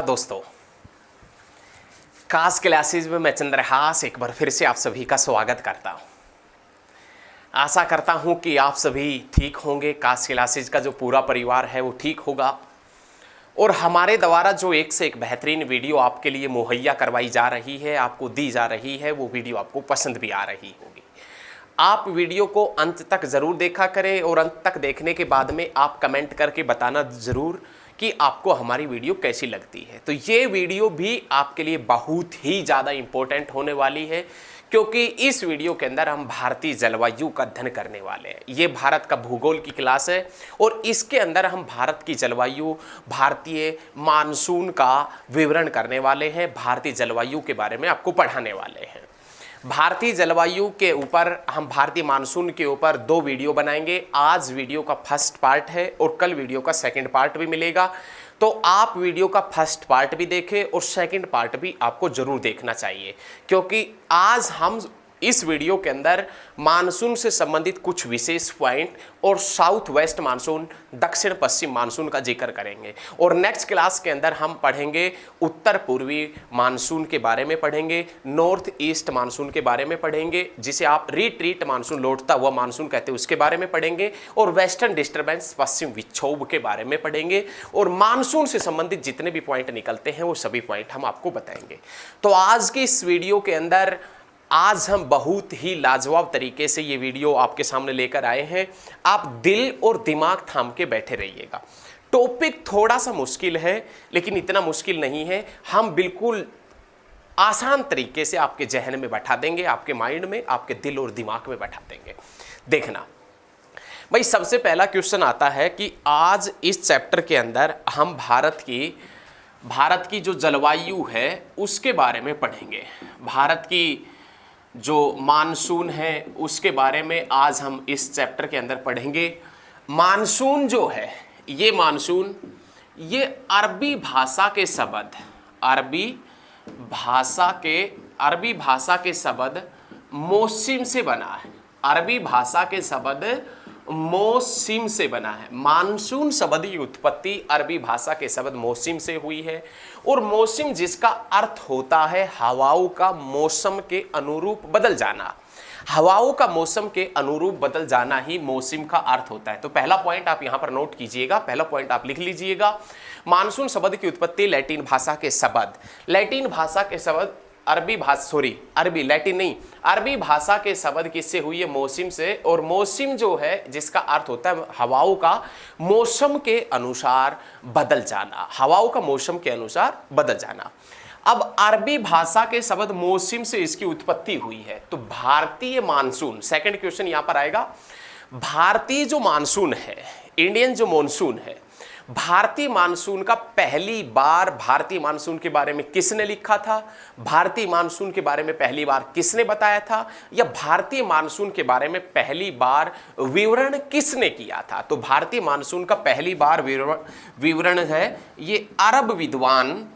दोस्तों, कास क्लासेस में मैं चंद्रहास एक बार फिर से आप सभी का स्वागत करता हूं। आशा करता हूं कि आप सभी ठीक होंगे। कास क्लासेस का जो पूरा परिवार है वो ठीक होगा और हमारे द्वारा जो एक से एक बेहतरीन वीडियो आपके लिए मुहैया करवाई जा रही है, आपको दी जा रही है, वो वीडियो आपको पसंद भी आ रही होगी। आप वीडियो को अंत तक ज़रूर देखा करें और अंत तक देखने के बाद में आप कमेंट करके बताना ज़रूर कि आपको हमारी वीडियो कैसी लगती है। तो ये वीडियो भी आपके लिए बहुत ही ज़्यादा इम्पोर्टेंट होने वाली है, क्योंकि इस वीडियो के अंदर हम भारतीय जलवायु का अध्ययन करने वाले हैं। ये भारत का भूगोल की क्लास है और इसके अंदर हम भारत की जलवायु, भारतीय मानसून का विवरण करने वाले हैं, भारतीय जलवायु के बारे में आपको पढ़ाने वाले हैं। भारतीय जलवायु के ऊपर हम भारतीय मानसून के ऊपर 2 वीडियो बनाएंगे। आज वीडियो का फर्स्ट पार्ट है और कल वीडियो का सेकंड पार्ट भी मिलेगा। तो आप वीडियो का फर्स्ट पार्ट भी देखें और सेकंड पार्ट भी आपको जरूर देखना चाहिए, क्योंकि आज हम इस वीडियो के अंदर मानसून से संबंधित कुछ विशेष पॉइंट और साउथ वेस्ट मानसून, दक्षिण पश्चिम मानसून का जिक्र करेंगे। और नेक्स्ट क्लास के अंदर हम पढ़ेंगे उत्तर पूर्वी मानसून के बारे में पढ़ेंगे, नॉर्थ ईस्ट मानसून के बारे में पढ़ेंगे, जिसे आप रिट्रीट मानसून, लौटता हुआ मानसून कहते हैं, उसके बारे में पढ़ेंगे। और वेस्टर्न डिस्टर्बेंस, पश्चिम विक्षोभ के बारे में पढ़ेंगे। और मानसून से संबंधित जितने भी पॉइंट निकलते हैं वो सभी पॉइंट हम आपको बताएंगे। तो आज की इस वीडियो के अंदर आज हम बहुत ही लाजवाब तरीके से ये वीडियो आपके सामने लेकर आए हैं। आप दिल और दिमाग थाम के बैठे रहिएगा। टॉपिक थोड़ा सा मुश्किल है, लेकिन इतना मुश्किल नहीं है। हम बिल्कुल आसान तरीके से आपके जहन में बैठा देंगे, आपके माइंड में, आपके दिल और दिमाग में बैठा देंगे। देखना भाई, सबसे पहला क्वेश्चन आता है कि आज इस चैप्टर के अंदर हम भारत की जो जलवायु है उसके बारे में पढ़ेंगे। भारत की जो मानसून है उसके बारे में आज हम इस चैप्टर के अंदर पढ़ेंगे। मानसून जो है, ये मानसून, ये अरबी भाषा के शब्द, अरबी भाषा के शब्द मौसिम से बना है। अरबी भाषा के शब्द मौसिम से बना है। मानसून शब्द की उत्पत्ति अरबी भाषा के शब्द मौसिम से हुई है। और मौसिम जिसका अर्थ होता है हवाओं का मौसम के अनुरूप बदल जाना। हवाओं का मौसम के अनुरूप बदल जाना ही मौसिम का अर्थ होता है। तो पहला पॉइंट आप यहां पर नोट कीजिएगा, पहला पॉइंट आप लिख लीजिएगा। मानसून शब्द की उत्पत्ति लैटिन भाषा के शब्द अरबी भाषा के शब्द किससे हुई है? मौसम से। और मौसम जो है जिसका अर्थ होता है हवाओं का मौसम के अनुसार बदल जाना, हवाओं का मौसम के अनुसार बदल जाना। अब अरबी भाषा के शब्द मौसम से इसकी उत्पत्ति हुई है। तो भारतीय मानसून, सेकंड क्वेश्चन यहां पर आएगा। भारतीय जो मानसून है, इंडियन जो मानसून है, भारतीय मानसून का पहली बार भारतीय मानसून के बारे में किसने लिखा था? भारतीय मानसून के बारे में पहली बार किसने बताया था? या भारतीय मानसून के बारे में पहली बार विवरण किसने किया था? तो भारतीय मानसून का पहली बार विवरण है ये अरब विद्वान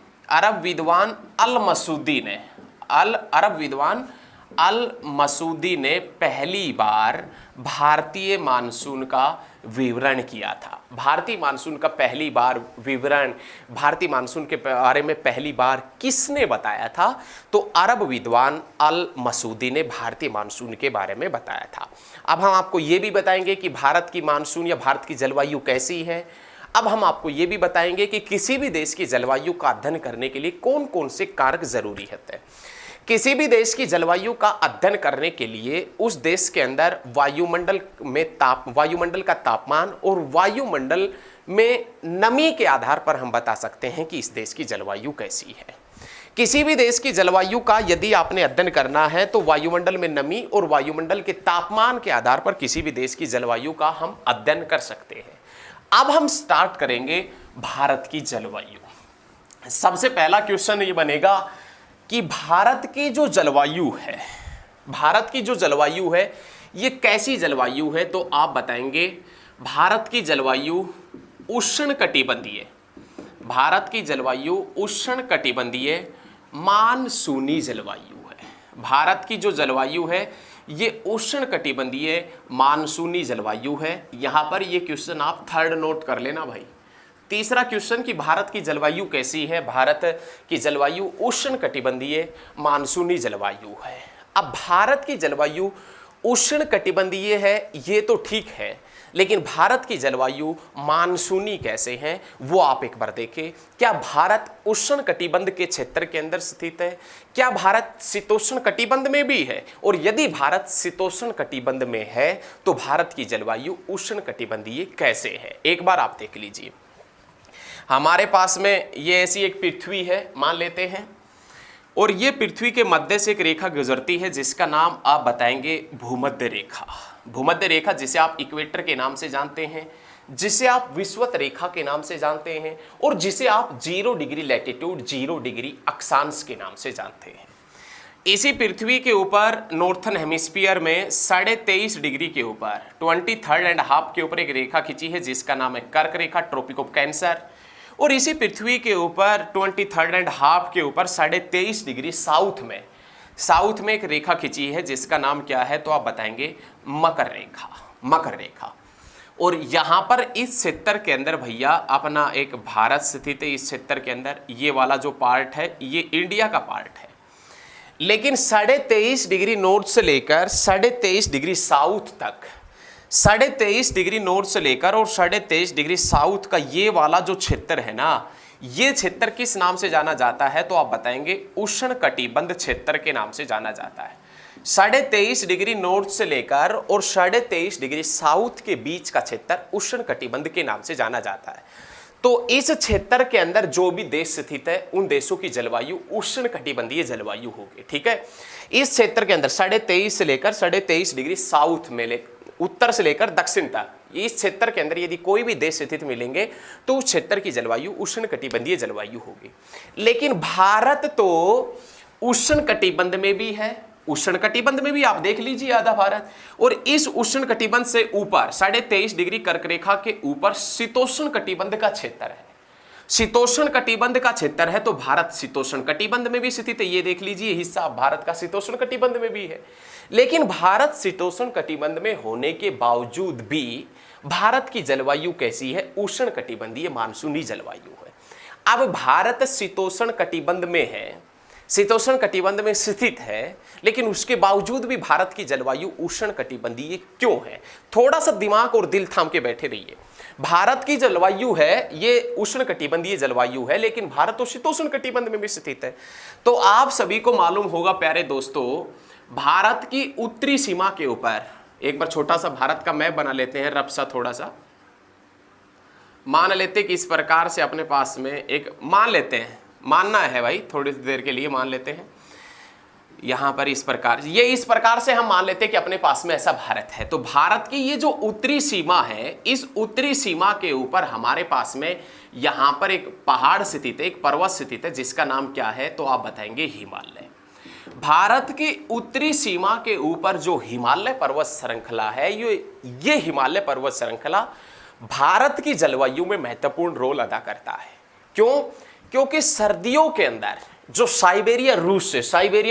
अल मसूदी ने पहली बार भारतीय मानसून का विवरण किया था। भारतीय मानसून का पहली बार विवरण, भारतीय मानसून के बारे में पहली बार किसने बताया था? तो अरब विद्वान अल मसूदी ने भारतीय मानसून के बारे में बताया था। अब हम आपको ये भी बताएंगे कि भारत की मानसून या भारत की जलवायु कैसी है। अब हम आपको ये भी बताएंगे कि किसी भी देश की जलवायु का अध्ययन करने के लिए कौन कौन से कारक जरूरी होते हैं। किसी भी देश की जलवायु का अध्ययन करने के लिए उस देश के अंदर वायुमंडल का तापमान और वायुमंडल में नमी के आधार पर हम बता सकते हैं कि इस देश की जलवायु कैसी है। किसी भी देश की जलवायु का यदि आपने अध्ययन करना है तो वायुमंडल में नमी और वायुमंडल के तापमान के आधार पर किसी भी देश की जलवायु का हम अध्ययन कर सकते हैं। अब हम स्टार्ट करेंगे भारत की जलवायु। सबसे पहला क्वेश्चन ये बनेगा कि भारत की जो जलवायु है ये कैसी जलवायु है? तो आप बताएंगे भारत की जलवायु उष्णकटिबंधीय, भारत की जलवायु उष्णकटिबंधीय मानसूनी जलवायु है। भारत की जो जलवायु है ये उष्णकटिबंधीय मानसूनी जलवायु है। यहां पर ये क्वेश्चन आप थर्ड नोट कर लेना भाई, तीसरा क्वेश्चन कि भारत की जलवायु कैसी है। भारत की जलवायु उष्णकटिबंधीय मानसूनी जलवायु है। अब भारत की जलवायु उष्णकटिबंधीय है ये तो ठीक है, लेकिन भारत की जलवायु मानसूनी कैसे हैं वो आप एक बार देखें। क्या भारत उष्णकटिबंध के क्षेत्र के अंदर स्थित है? क्या भारत शीतोष्ण कटिबंध में भी है? और यदि भारत शीतोष्ण कटिबंध में है तो भारत की जलवायु उष्णकटिबंधीय कैसे है? एक बार आप देख लीजिए। हमारे पास में ये ऐसी एक पृथ्वी है मान लेते हैं, और ये पृथ्वी के मध्य से एक रेखा गुजरती है जिसका नाम आप बताएंगे भूमध्य रेखा। भूमध्य रेखा जिसे आप इक्वेटर के नाम से जानते हैं, जिसे आप विषुवत रेखा के नाम से जानते हैं, और जिसे आप 0 डिग्री लैटिट्यूड 0 डिग्री अक्षांश के नाम से जानते हैं। इसी पृथ्वी के ऊपर नॉर्थन हेमिस्फीयर में 23.5 डिग्री के ऊपर 23.5 के ऊपर एक रेखा खींची है जिसका नाम है कर्क रेखा, ट्रॉपिक ऑफ कैंसर। और इसी पृथ्वी के ऊपर 23.5 के ऊपर 23.5 डिग्री साउथ में एक रेखा खींची है जिसका नाम क्या है? तो आप बताएंगे मकर रेखा। मकर रेखा। और यहां पर इस क्षेत्र के अंदर भैया अपना एक भारत स्थित है। इस क्षेत्र के अंदर ये वाला जो पार्ट है ये इंडिया का पार्ट है, लेकिन 23.5 डिग्री नॉर्थ से लेकर 23.5 डिग्री साउथ तक, 23.5 डिग्री नॉर्थ से लेकर और 23.5 डिग्री साउथ का ये वाला जो क्षेत्र है ना, ये क्षेत्र किस नाम से जाना जाता है? तो आप बताएंगे उष्णकटिबंध क्षेत्र के नाम से जाना जाता है। 23.5 डिग्री नॉर्थ से लेकर और 23.5 डिग्री साउथ के बीच का क्षेत्र उष्णकटिबंध के नाम से जाना जाता है। तो इस क्षेत्र के अंदर जो भी देश स्थित है उन देशों की जलवायु उष्णकटिबंधीय जलवायु होगी। ठीक है, इस क्षेत्र के अंदर 23.5 से लेकर 23.5 डिग्री साउथ में उत्तर से लेकर दक्षिण तक, इस क्षेत्र के अंदर यदि कोई भी देश स्थित मिलेंगे तो उस क्षेत्र की जलवायु उष्णकटिबंधीय जलवायु होगी। लेकिन भारत तो उष्णकटिबंध में भी है, उष्णकटिबंध में भी आप देख लीजिए आधा भारत, और इस उष्णकटिबंध से ऊपर 23.5 डिग्री कर्क रेखा के ऊपर शीतोष्ण कटिबंध का क्षेत्र है। शीतोष्ण कटिबंध का क्षेत्र है तो भारत शीतोष्ण कटिबंध में भी स्थित है। ये देख लीजिए हिस्सा भारत का शीतोष्ण कटिबंध में भी है। लेकिन भारत शीतोष्ण कटिबंध में होने के बावजूद भी भारत की जलवायु कैसी है? उष्ण कटिबंधीय मानसूनी जलवायु है। अब भारत शीतोष्ण कटिबंध में है, शीतोष्ण कटिबंध में स्थित है, लेकिन उसके बावजूद भी भारत की जलवायु उष्ण कटिबंधीय क्यों है? थोड़ा सा दिमाग और दिल थाम के बैठे रहिए। भारत की जलवायु है ये उष्ण कटिबंधीय जलवायु है, लेकिन भारत तो शीतोष्ण कटिबंध में भी स्थित है। तो आप सभी को मालूम होगा प्यारे दोस्तों, भारत की उत्तरी सीमा के ऊपर एक बार छोटा सा भारत का मैप बना लेते हैं, रफ सा थोड़ा सा मान लेते कि इस प्रकार से अपने पास में एक मान लेते हैं, मानना है भाई थोड़ी देर के लिए मान लेते हैं यहां पर इस प्रकार से हम मान लेते हैं कि अपने पास में ऐसा भारत है। तो भारत की ये जो उत्तरी सीमा है, इस उत्तरी सीमा के ऊपर हमारे पास में यहां पर एक पहाड़ स्थित है, एक पर्वत स्थित है जिसका नाम क्या है? तो आप बताएंगे हिमालय। भारत की उत्तरी सीमा के ऊपर जो हिमालय पर्वत श्रृंखला है, ये हिमालय पर्वत श्रृंखला भारत की जलवायु में महत्वपूर्ण रोल अदा करता है। क्यों? क्योंकि सर्दियों के अंदर जो साइबेरिया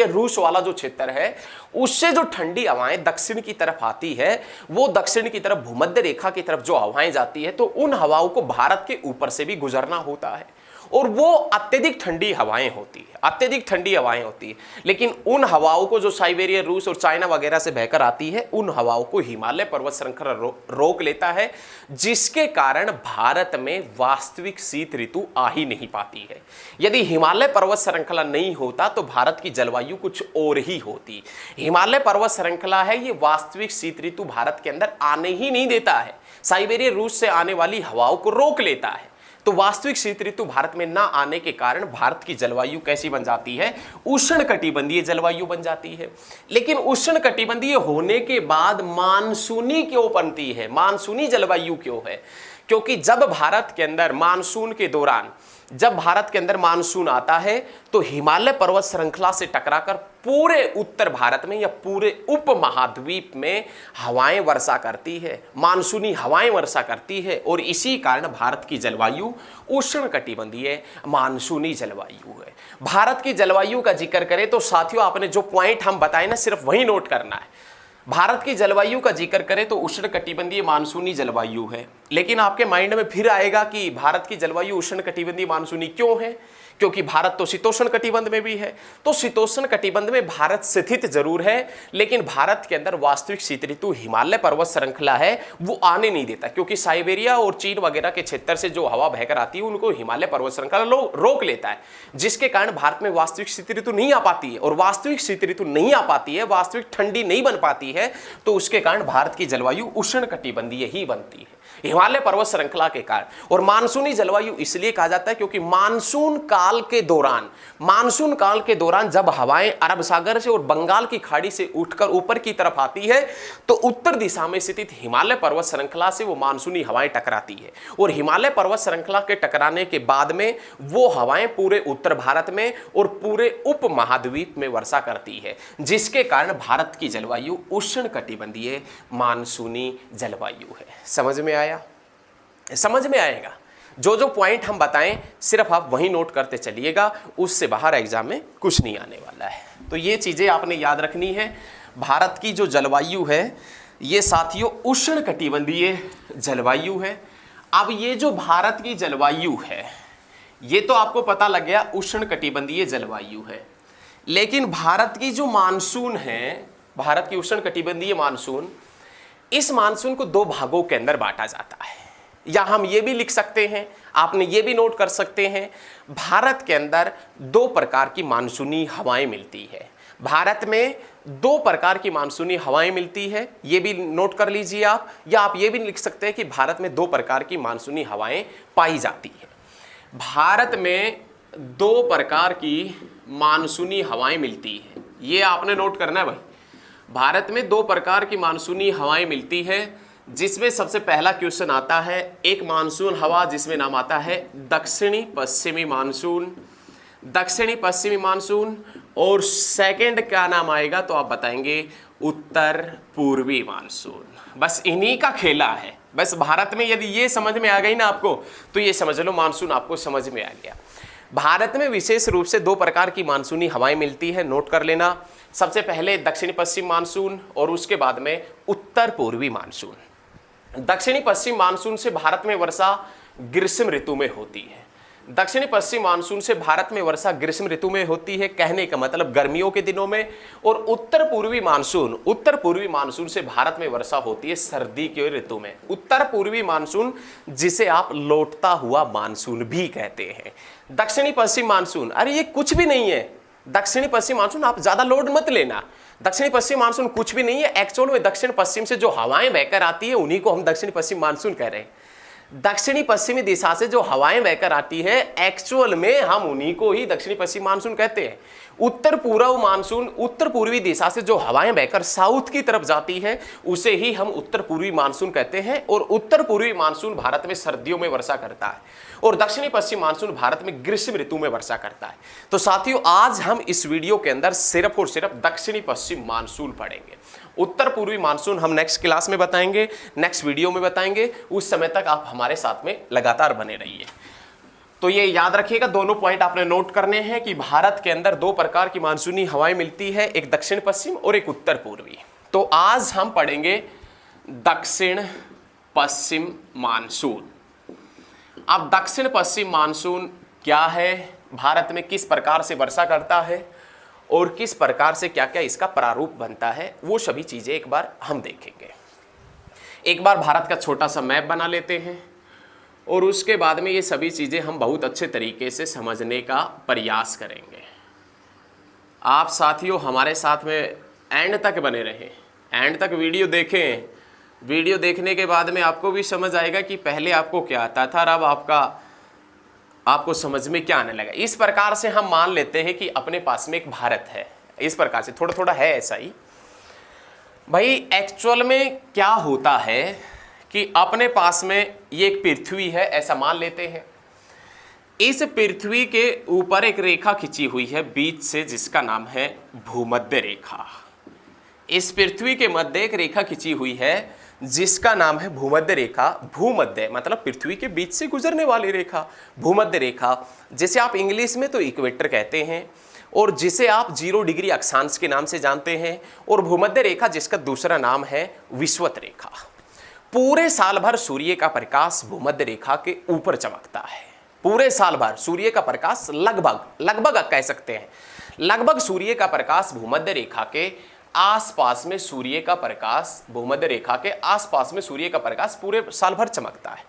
रूस वाला जो क्षेत्र है, उससे जो ठंडी हवाएं दक्षिण की तरफ आती है, वो दक्षिण की तरफ भूमध्य रेखा की तरफ जो हवाएं जाती है, तो उन हवाओं को भारत के ऊपर से भी गुजरना होता है, और वो अत्यधिक ठंडी हवाएं होती है, अत्यधिक ठंडी हवाएं होती है। लेकिन उन हवाओं को जो साइबेरिया रूस और चाइना वगैरह से बहकर आती है, उन हवाओं को हिमालय पर्वत श्रृंखला रोक लेता है, जिसके कारण भारत में वास्तविक शीत ऋतु आ ही नहीं पाती है। यदि हिमालय पर्वत श्रृंखला नहीं होता तो भारत की जलवायु कुछ और ही होती। हिमालय पर्वत श्रृंखला है, ये वास्तविक शीत ऋतु भारत के अंदर आने ही नहीं देता है, साइबेरिया रूस से आने वाली हवाओं को रोक लेता है। तो वास्तविक शीत ऋतु भारत में ना आने के कारण भारत की जलवायु कैसी बन जाती है? उष्णकटिबंधीय जलवायु बन जाती है। लेकिन उष्णकटिबंधीय होने के बाद मानसूनी क्यों बनती है? मानसूनी जलवायु क्यों है? क्योंकि जब भारत के अंदर मानसून के दौरान जब भारत के अंदर मानसून आता है तो हिमालय पर्वत श्रृंखला से टकराकर पूरे उत्तर भारत में या पूरे उपमहाद्वीप में हवाएं वर्षा करती है, मानसूनी हवाएं वर्षा करती है, और इसी कारण भारत की जलवायु उष्णकटिबंधीय मानसूनी जलवायु है। भारत की जलवायु का जिक्र करें तो साथियों, आपने जो पॉइंट हम बताए ना, सिर्फ वही नोट करना है। भारत की जलवायु का जिक्र करें तो उष्णकटिबंधीय मानसूनी जलवायु है, लेकिन आपके माइंड में फिर आएगा कि भारत की जलवायु उष्णकटिबंधीय मानसूनी क्यों है? क्योंकि भारत तो शीतोष्ण कटिबंध में भी है। तो शीतोष्ण कटिबंध में भारत स्थित जरूर है, लेकिन भारत के अंदर वास्तविक शीत ऋतु हिमालय पर्वत श्रृंखला है वो आने नहीं देता, क्योंकि साइबेरिया और चीन वगैरह के क्षेत्र से जो हवा बहकर आती है उनको हिमालय पर्वत श्रृंखला रोक लेता है, जिसके कारण भारत में वास्तविक शीत ऋतु नहीं आ पाती है। और वास्तविक शीत ऋतु नहीं आ पाती है, वास्तविक ठंडी नहीं बन पाती है, तो उसके कारण भारत की जलवायु उष्णकटिबंधीय ही बनती है हिमालय पर्वत श्रृंखला के कारण। और मानसूनी जलवायु इसलिए कहा जाता है क्योंकि मानसून काल के दौरान जब हवाएं अरब सागर से और बंगाल की खाड़ी से उठकर ऊपर की तरफ आती है तो उत्तर दिशा में स्थित हिमालय पर्वत श्रृंखला से वो मानसूनी हवाएं टकराती है, और हिमालय पर्वत श्रृंखला के टकराने के बाद में वो हवाएं पूरे उत्तर भारत में और पूरे उप महाद्वीप में वर्षा करती है, जिसके कारण भारत की जलवायु उष्णकटिबंधीय मानसूनी जलवायु है। समझ में आया? समझ में आएगा। जो जो पॉइंट हम बताएं सिर्फ आप वही नोट करते चलिएगा, उससे बाहर एग्जाम में कुछ नहीं आने वाला है। तो ये चीजें आपने याद रखनी है। भारत की जो जलवायु है ये साथियों उष्णकटिबंधीय जलवायु है। अब ये जो भारत की जलवायु है ये तो आपको पता लग गया उष्णकटिबंधीय जलवायु है, लेकिन भारत की जो मानसून है, भारत की उष्णकटिबंधीय मानसून, इस मानसून को दो भागों के अंदर बांटा जाता है। या हम ये भी लिख सकते हैं, आपने ये भी नोट कर सकते हैं, भारत के अंदर दो प्रकार की मानसूनी हवाएं मिलती है। भारत में दो प्रकार की मानसूनी हवाएं मिलती है, ये भी नोट कर लीजिए आप। या आप ये भी लिख सकते हैं कि भारत में दो प्रकार की मानसूनी हवाएं पाई जाती है। भारत में दो प्रकार की मानसूनी हवाएं मिलती है, ये आपने नोट करना है भाई। भारत में दो प्रकार की मानसूनी हवाएं मिलती है, जिसमें सबसे पहला क्वेश्चन आता है एक मानसून हवा जिसमें नाम आता है दक्षिणी पश्चिमी मानसून, दक्षिणी पश्चिमी मानसून, और सेकंड क्या नाम आएगा तो आप बताएंगे उत्तर पूर्वी मानसून। बस इन्हीं का खेला है। बस भारत में यदि ये समझ में आ गई ना आपको तो ये समझ लो मानसून आपको समझ में आ गया। भारत में विशेष रूप से दो प्रकार की मानसूनी हवाएं मिलती है, नोट कर लेना। सबसे पहले दक्षिणी पश्चिम मानसून और उसके बाद में उत्तर पूर्वी मानसून। दक्षिणी पश्चिम मानसून से भारत में वर्षा ग्रीष्म ऋतु में होती है। दक्षिणी पश्चिम मानसून से भारत में वर्षा ग्रीष्म ऋतु में होती है, कहने का मतलब गर्मियों के दिनों में। और उत्तर पूर्वी मानसून से भारत में वर्षा होती है सर्दी के ऋतु में। उत्तर पूर्वी मानसून जिसे आप लौटता हुआ मानसून भी कहते हैं। दक्षिणी पश्चिम मानसून, अरे ये कुछ भी नहीं है। दक्षिणी पश्चिम मानसून आप ज्यादा लोड मत लेना। दक्षिणी पश्चिम मानसून कुछ भी नहीं है। एक्चुअल में दक्षिण पश्चिम से जो हवाएं बहकर आती है उन्हीं को हम दक्षिणी पश्चिम मानसून कह रहे हैं। दक्षिणी पश्चिमी दिशा से जो हवाएं बहकर आती है एक्चुअल में हम उन्हीं को ही दक्षिणी पश्चिम मानसून कहते हैं। उत्तर पूर्व मानसून, उत्तर पूर्वी दिशा से जो हवाएं बहकर साउथ की तरफ जाती है उसे ही हम उत्तर पूर्वी मानसून कहते हैं। और उत्तर पूर्वी मानसून भारत में सर्दियों में वर्षा करता है और दक्षिणी पश्चिम मानसून भारत में ग्रीष्म ऋतु में वर्षा करता है। तो साथियों आज हम इस वीडियो के अंदर सिर्फ और सिर्फ दक्षिणी पश्चिम मानसून पढ़ेंगे। उत्तर पूर्वी मानसून हम नेक्स्ट क्लास में बताएंगे, नेक्स्ट वीडियो में बताएंगे। उस समय तक आप हमारे साथ में लगातार बने रहिए। तो ये याद रखिएगा, दोनों पॉइंट आपने नोट करने हैं कि भारत के अंदर दो प्रकार की मानसूनी हवाएं मिलती है, एक दक्षिण पश्चिम और एक उत्तर पूर्वी। तो आज हम पढ़ेंगे दक्षिण पश्चिम मानसून। अब दक्षिण पश्चिम मानसून क्या है, भारत में किस प्रकार से वर्षा करता है और किस प्रकार से क्या क्या इसका प्रारूप बनता है, वो सभी चीजें एक बार हम देखेंगे। एक बार भारत का छोटा सा मैप बना लेते हैं और उसके बाद में ये सभी चीजें हम बहुत अच्छे तरीके से समझने का प्रयास करेंगे। आप साथियों हमारे साथ में एंड तक बने रहें, एंड तक वीडियो देखें। वीडियो देखने के बाद में आपको भी समझ आएगा कि पहले आपको क्या आता था और अब आपको समझ में क्या आने लगा। इस प्रकार से हम मान लेते हैं कि अपने पास में एक भारत है। इस प्रकार से थोड़ा थोड़ा है ऐसा ही भाई। एक्चुअल में क्या होता है कि अपने पास में ये एक पृथ्वी है ऐसा मान लेते हैं। इस पृथ्वी के ऊपर एक रेखा खिंची हुई है बीच से, जिसका नाम है भूमध्य रेखा। इस पृथ्वी के मध्य एक रेखा खिंची हुई है जिसका नाम है भूमध्य रेखा। भूमध्य मतलब पृथ्वी के बीच से गुजरने वाली रेखा, भूमध्य रेखा, जिसे आप इंग्लिश में तो इक्वेटर कहते हैं और जिसे आप 0 डिग्री अक्षांश के नाम से जानते हैं, और भूमध्य रेखा जिसका दूसरा नाम है विषुवत रेखा। पूरे साल भर सूर्य का प्रकाश भूमध्य रेखा के ऊपर चमकता है। पूरे साल भर सूर्य का प्रकाश लगभग कह सकते हैं, लगभग सूर्य का प्रकाश भूमध्य रेखा के आसपास में, सूर्य का प्रकाश भूमध्य रेखा के आसपास में सूर्य का प्रकाश पूरे साल भर चमकता है।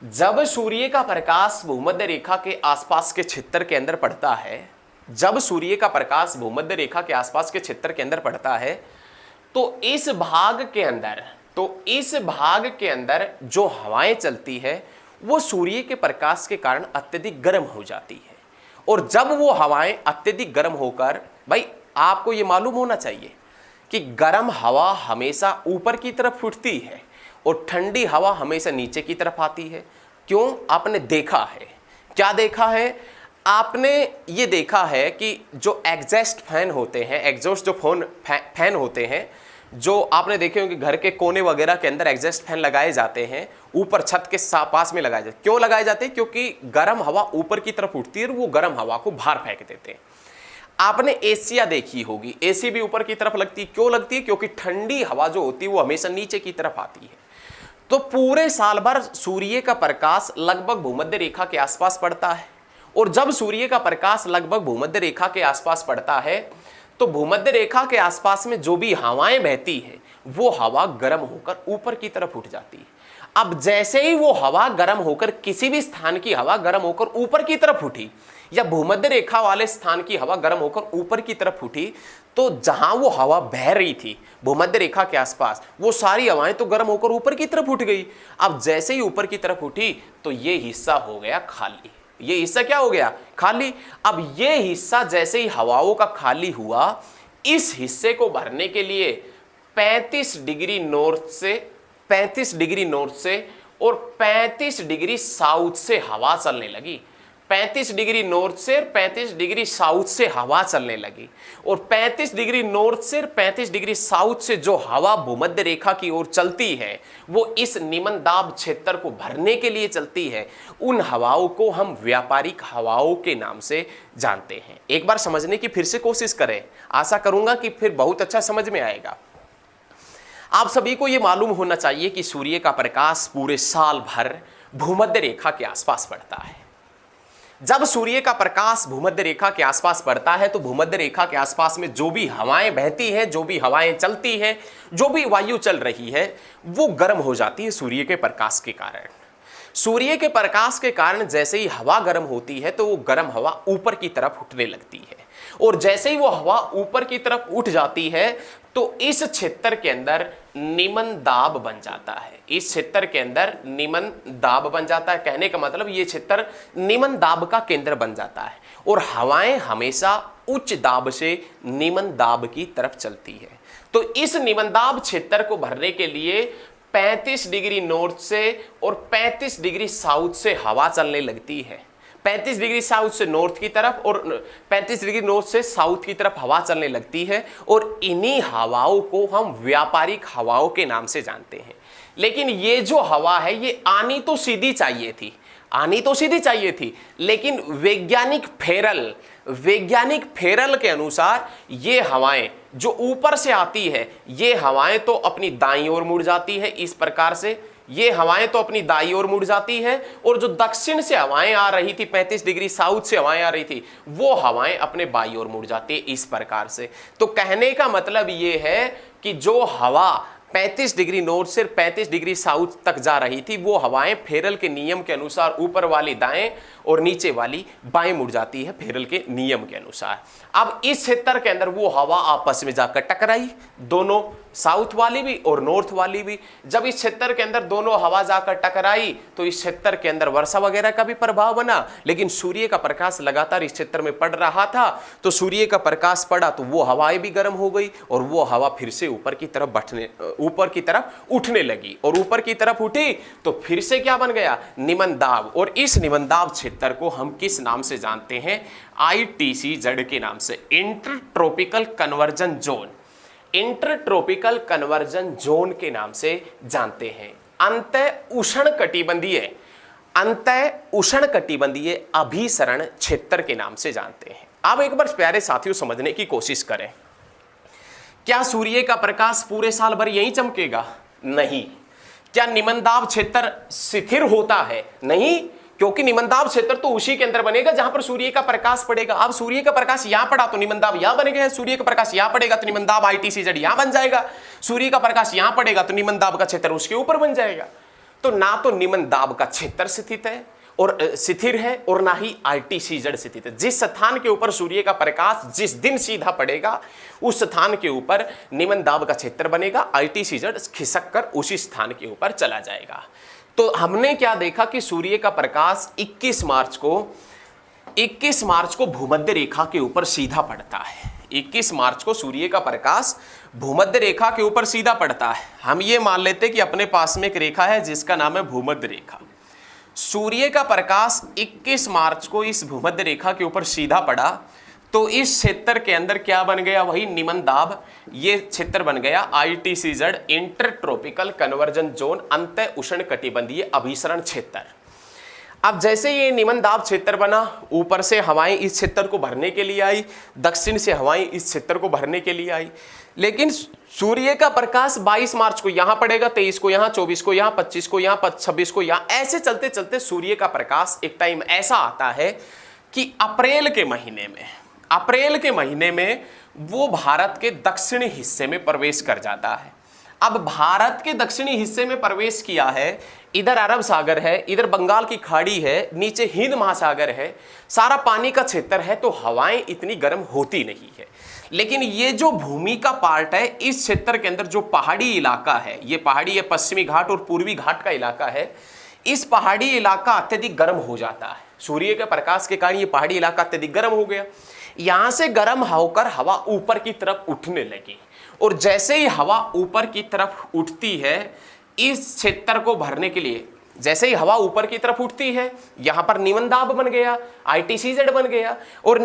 जब सूर्य का प्रकाश भूमध्य रेखा के आसपास के क्षेत्र के अंदर पड़ता है, जब सूर्य का प्रकाश भूमध्य रेखा के आसपास के क्षेत्र के अंदर पड़ता है, तो इस भाग के अंदर जो हवाएं चलती है वो सूर्य के प्रकाश के कारण अत्यधिक गर्म हो जाती है। और जब वो हवाएं अत्यधिक गर्म होकर, भाई आपको ये मालूम होना चाहिए कि गर्म हवा हमेशा ऊपर की तरफ उठती है और ठंडी हवा हमेशा नीचे की तरफ आती है। क्यों? आपने देखा है, क्या देखा है? आपने ये देखा है कि जो एग्जॉस्ट फैन होते हैं, एग्जॉस्ट जो फैन होते हैं, जो आपने देखे होंगे घर के कोने वगैरह के अंदर एग्जॉस्ट फैन लगाए जाते हैं, ऊपर छत के पास में लगाए जाते हैं। क्यों लगाए जाते हैं? क्योंकि गर्म हवा ऊपर की तरफ उठती है और वो गर्म हवा को बाहर फेंक देते हैं। आपने एसिया देखी होगी, एसी भी ऊपर की तरफ लगती है। क्यों लगती है? क्योंकि ठंडी हवा जो होती है वो हमेशा नीचे की तरफ आती है। तो पूरे साल भर सूर्य का प्रकाश लगभग भूमध्य रेखा के आसपास पड़ता है, और जब सूर्य का प्रकाश लगभग भूमध्य रेखा के आसपास पड़ता है तो भूमध्य रेखा के आसपास में जो भी हवाएं बहती है वो हवा गर्म होकर ऊपर की तरफ उठ जाती है। अब जैसे ही वो हवा गर्म होकर, किसी भी स्थान की हवा गर्म होकर ऊपर की तरफ उठी, या भूमध्य रेखा वाले स्थान की हवा गर्म होकर ऊपर की तरफ उठी, तो जहां वो हवा बह रही थी भूमध्य रेखा के आसपास, वो सारी हवाएं तो गर्म होकर ऊपर की तरफ उठ गई। अब जैसे ही ऊपर की तरफ उठी तो ये हिस्सा हो गया खाली। ये हिस्सा क्या हो गया? खाली। अब ये हिस्सा जैसे ही हवाओं का खाली हुआ, इस हिस्से को भरने के लिए 35 डिग्री नॉर्थ से और 35 डिग्री साउथ से हवा चलने लगी। 35 डिग्री नॉर्थ से और 35 डिग्री साउथ से हवा चलने लगी, और 35 डिग्री नॉर्थ से और 35 डिग्री साउथ से जो हवा भूमध्य रेखा की ओर चलती है वो इस निम्न दाब क्षेत्र को भरने के लिए चलती है। उन हवाओं को हम व्यापारिक हवाओं के नाम से जानते हैं। एक बार समझने की फिर से कोशिश करें, आशा करूंगा कि फिर बहुत अच्छा समझ में आएगा। आप सभी को यह मालूम होना चाहिए कि सूर्य का प्रकाश पूरे साल भर भूमध्य रेखा के आसपास पड़ता है। जब सूर्य का प्रकाश भूमध्य रेखा के आसपास पड़ता है तो भूमध्य रेखा के आसपास में जो भी हवाएं बहती हैं, जो भी हवाएं चलती हैं, जो भी वायु चल रही है, वो गर्म हो जाती है सूर्य के प्रकाश के कारण। सूर्य के प्रकाश के कारण जैसे ही हवा गर्म होती है तो वो गर्म हवा ऊपर की तरफ उठने लगती है, और जैसे ही वो हवा ऊपर की तरफ उठ जाती है तो इस क्षेत्र के अंदर निम्न दाब बन जाता है। इस क्षेत्र के अंदर निम्न दाब बन जाता है। कहने का मतलब ये क्षेत्र निम्न दाब का केंद्र बन जाता है, और हवाएं हमेशा उच्च दाब से निम्न दाब की तरफ चलती है। तो इस निम्न दाब क्षेत्र को भरने के लिए 35 डिग्री नॉर्थ से और 35 डिग्री साउथ से हवा चलने लगती है। 35 डिग्री साउथ से नॉर्थ की तरफ और 35 डिग्री नॉर्थ से साउथ की तरफ हवा चलने लगती है, और इन्हीं हवाओं को हम व्यापारिक हवाओं के नाम से जानते हैं। लेकिन ये जो हवा है ये आनी तो सीधी चाहिए थी, लेकिन वैज्ञानिक फेरल के अनुसार ये हवाएं जो ऊपर से आती है, ये हवाएं तो अपनी दाईं ओर मुड़ जाती है। इस प्रकार से ये हवाएं तो अपनी दाईं ओर मुड़ जाती है, और जो दक्षिण से हवाएं आ रही थी, 35 डिग्री साउथ से हवाएं आ रही थी, वो हवाएं अपने बाईं ओर मुड़ जाती है। इस प्रकार से तो कहने का मतलब ये है कि जो हवा 35 डिग्री नॉर्थ से 35 डिग्री साउथ तक जा रही थी, वो हवाएं फेरल के नियम के अनुसार ऊपर वाली दाएं और नीचे वाली बाएं मुड़ जाती है, फेरल के नियम के अनुसार। अब इस क्षेत्र के अंदर वो हवा आपस में जाकर टकराई, दोनों साउथ वाली भी और नॉर्थ वाली भी। जब इस क्षेत्र के अंदर दोनों हवा जाकर टकराई तो इस क्षेत्र के अंदर वर्षा वगैरह का भी प्रभाव बना, लेकिन सूर्य का प्रकाश लगातार इस क्षेत्र में पड़ रहा था, तो सूर्य का प्रकाश पड़ा तो वो हवाएं भी गर्म हो गई, और वो हवा फिर से ऊपर की तरफ उठने लगी, और ऊपर की तरफ उठी तो फिर से क्या बन गया? निम्न दाब। और इस निम्न दाब क्षेत्र को हम किस नाम से जानते हैं? ITCZ के नाम से, inter tropical conversion zone. Inter tropical conversion zone के नाम से जानते हैं। अंतः उष्णकटिबंधीय अभिसरण क्षेत्र के नाम से जानते हैं। अब एक बार प्यारे साथियों समझने की कोशिश करें, क्या सूर्य का प्रकाश पूरे साल भर यहीं चमकेगा? नहीं। क्या निम्नदाब क्षेत्र स्थिर होता है? नहीं, क्योंकि निम्नदाब क्षेत्र तो उसी के अंदर बनेगा जहां पर सूर्य का प्रकाश पड़ेगा। अब सूर्य का प्रकाश यहां पड़ा तो निम्नदाब यहां बन गया, सूर्य का प्रकाश यहां पड़ेगा तो निम्नदाब ITCZ यहां बन जाएगा, सूर्य का प्रकाश यहां पड़ेगा तो निम्नदाब का क्षेत्र उसके ऊपर बन जाएगा। तो ना तो निम्नदाब का क्षेत्र स्थित है और स्थिर है और ना ही ITCZ स्थित है। जिस स्थान के ऊपर सूर्य का प्रकाश जिस दिन सीधा पड़ेगा उस स्थान के ऊपर निम्नदाब का क्षेत्र बनेगा, ITCZ खिसक कर उसी स्थान के ऊपर चला जाएगा। तो हमने क्या देखा कि सूर्य का प्रकाश 21 मार्च को भूमध्य रेखा के ऊपर सीधा पड़ता है। 21 मार्च को सूर्य का प्रकाश भूमध्य रेखा के ऊपर सीधा पड़ता है। हम ये मान लेते हैं कि अपने पास में एक रेखा है जिसका नाम है भूमध्य रेखा। सूर्य का प्रकाश 21 मार्च को इस भूमध्य रेखा के ऊपर सीधा पड़ा तो इस क्षेत्र के अंदर क्या बन गया? वही निम्नदाब, ये क्षेत्र बन गया ITCZ, inter tropical conversion zone, अंतः उष्णकटिबंधीय अभिसरण क्षेत्र। अब जैसे ये निम्नदाब क्षेत्र बना, ऊपर से हवाएं इस क्षेत्र को भरने के लिए आई, दक्षिण से हवाएं इस क्षेत्र को भरने के लिए आई, लेकिन सूर्य का प्रकाश 22 मार्च को यहां पड़ेगा, 23 को यहां, 24 को यहां, 25 को यहां, 26 को यहां, ऐसे चलते चलते सूर्य का प्रकाश एक टाइम ऐसा आता है कि अप्रैल के महीने में वो भारत के दक्षिणी हिस्से में प्रवेश कर जाता है। अब भारत के दक्षिणी हिस्से में प्रवेश किया है, इधर अरब सागर है, इधर बंगाल की खाड़ी है, नीचे हिंद महासागर है, सारा पानी का क्षेत्र है, तो हवाएं इतनी गर्म होती नहीं है। लेकिन ये जो भूमि का पार्ट है, इस क्षेत्र के अंदर जो पहाड़ी इलाका है, ये पहाड़ी है, पश्चिमी घाट और पूर्वी घाट का इलाका है, इस पहाड़ी इलाका अत्यधिक गर्म हो जाता है। सूर्य के प्रकाश के कारण ये पहाड़ी इलाका अत्यधिक गर्म हो गया। यहां से गर्म होकर हवा ऊपर की तरफ उठने लगी और जैसे ही हवा ऊपर की तरफ उठती है, इस क्षेत्र को भरने के लिए जैसे ही हवा ऊपर की तरफ उठती है, यहां पर निम्नदाब बन गया, ITCZ बन गया और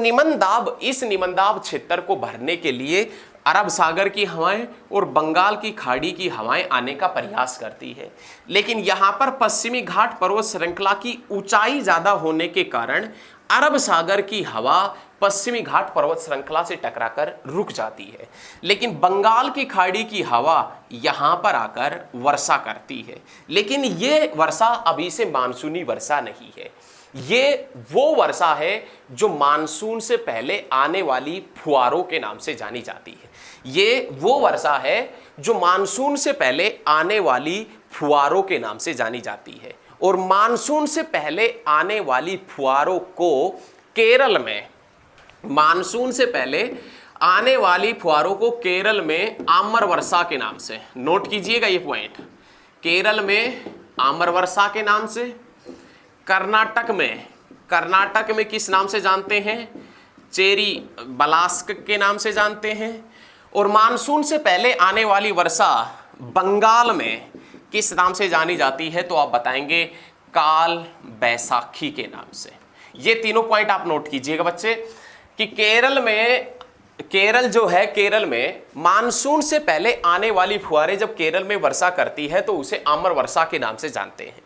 इस निम्नदाब क्षेत्र को भरने के लिए अरब सागर की हवाएं और बंगाल की खाड़ी की हवाएं आने का प्रयास करती है। लेकिन यहां पर पश्चिमी घाट पर्वत श्रृंखला की ऊंचाई ज्यादा होने के कारण अरब सागर की हवा पश्चिमी घाट पर्वत श्रृंखला से टकराकर रुक जाती है, लेकिन बंगाल की खाड़ी की हवा यहां पर आकर वर्षा करती है। लेकिन ये वर्षा अभी से मानसूनी वर्षा नहीं है, ये वो वर्षा है जो मानसून से पहले आने वाली फुहारों के नाम से जानी जाती है। ये वो वर्षा है जो मानसून से पहले आने वाली फुहारों के नाम से जानी जाती है। और मानसून से पहले आने वाली फुहारों को केरल में, मानसून से पहले आने वाली फुहारों को केरल में आम्र वर्षा के नाम से, नोट कीजिएगा ये पॉइंट, केरल में आम्र वर्षा के नाम से, कर्नाटक में किस नाम से जानते हैं? चेरी बलास्क के नाम से जानते हैं। और मानसून से पहले आने वाली वर्षा बंगाल में किस नाम से जानी जाती है? तो आप बताएंगे काल बैसाखी के नाम से। ये तीनों पॉइंट आप नोट कीजिएगा बच्चे कि केरल में मानसून से पहले आने वाली फुहारें जब केरल में वर्षा करती है तो उसे आम्र वर्षा के नाम से जानते हैं।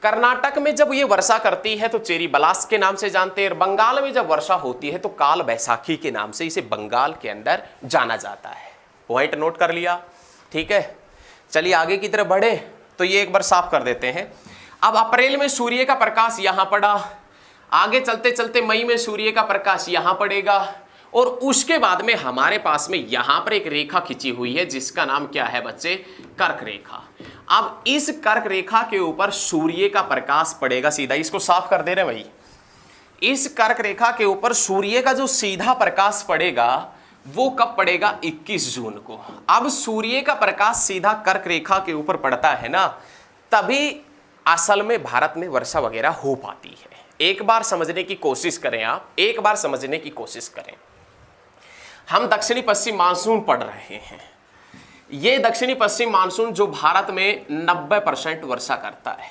कर्नाटक में जब ये वर्षा करती है तो चेरी बलास्क के नाम से जानते हैं। और बंगाल में जब वर्षा होती है तो काल बैसाखी के नाम से इसे बंगाल के अंदर जाना जाता है। पॉइंट नोट कर लिया, ठीक है। चलिए आगे की तरफ बढ़े तो ये एक बार साफ कर देते हैं। अब अप्रैल में सूर्य का प्रकाश यहां पड़ा, आगे चलते चलते मई में सूर्य का प्रकाश यहां पड़ेगा और उसके बाद में हमारे पास में यहां पर एक रेखा खींची हुई है जिसका नाम क्या है बच्चे? कर्क रेखा। अब इस कर्क रेखा के ऊपर सूर्य का प्रकाश पड़ेगा सीधा, इसको साफ कर दे रहे भाई। इस कर्क रेखा के ऊपर सूर्य का जो सीधा प्रकाश पड़ेगा वो कब पड़ेगा? 21 जून को। अब सूर्य का प्रकाश सीधा कर्क रेखा के ऊपर पड़ता है ना, तभी असल में भारत में वर्षा वगैरह हो पाती है। एक बार समझने की कोशिश करें आप, एक बार समझने की कोशिश करें। हम दक्षिणी पश्चिम मानसून पढ़ रहे हैं। ये दक्षिणी पश्चिम मानसून जो भारत में 90% वर्षा करता है।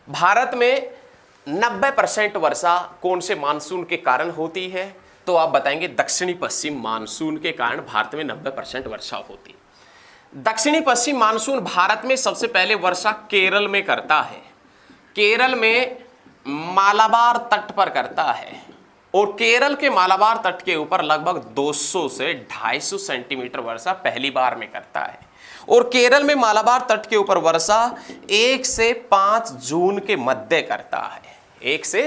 भारत में 90% वर्षा कौन से मानसून के कारण होती है? तो आप बताएंगे दक्षिणी पश्चिम मानसून के कारण भारत में 90% वर्षा होती है। दक्षिणी पश्चिम मानसून भारत में सबसे पहले वर्षा केरल में करता है, केरल में मालाबार तट पर करता है, और केरल के मालाबार तट के ऊपर लगभग 200 से 250 सेंटीमीटर वर्षा पहली बार में करता है। और केरल में मालाबार तट के ऊपर वर्षा 1 से 5 जून के मध्य करता है, 1 से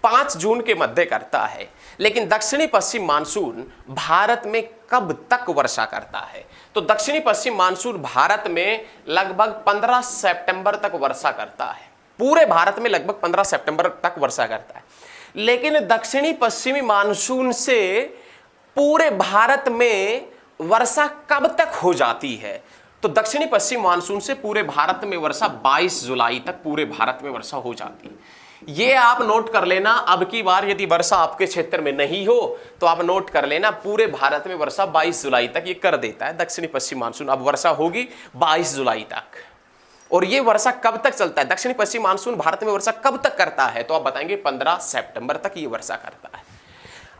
5 जून के मध्य करता है। लेकिन दक्षिणी पश्चिम मानसून भारत में कब तक वर्षा करता है? तो दक्षिणी पश्चिम मानसून भारत में लगभग 15 सितंबर तक वर्षा करता है, पूरे भारत में लगभग 15 सितंबर तक वर्षा करता है। लेकिन दक्षिणी पश्चिमी मानसून से पूरे भारत में वर्षा कब तक हो जाती है? तो दक्षिणी पश्चिम मानसून से पूरे भारत में वर्षा 22 जुलाई तक पूरे भारत में वर्षा हो जाती है। ये आप नोट कर लेना, अब की बार यदि वर्षा आपके क्षेत्र में नहीं हो तो आप नोट कर लेना, पूरे भारत में वर्षा 22 जुलाई तक ये कर देता है दक्षिणी पश्चिम मानसून। अब वर्षा होगी 22 जुलाई तक। और ये वर्षा कब तक चलता है? दक्षिणी पश्चिम मानसून भारत में वर्षा कब तक करता है? तो आप बताएंगे 15 सितंबर तक ये वर्षा करता है।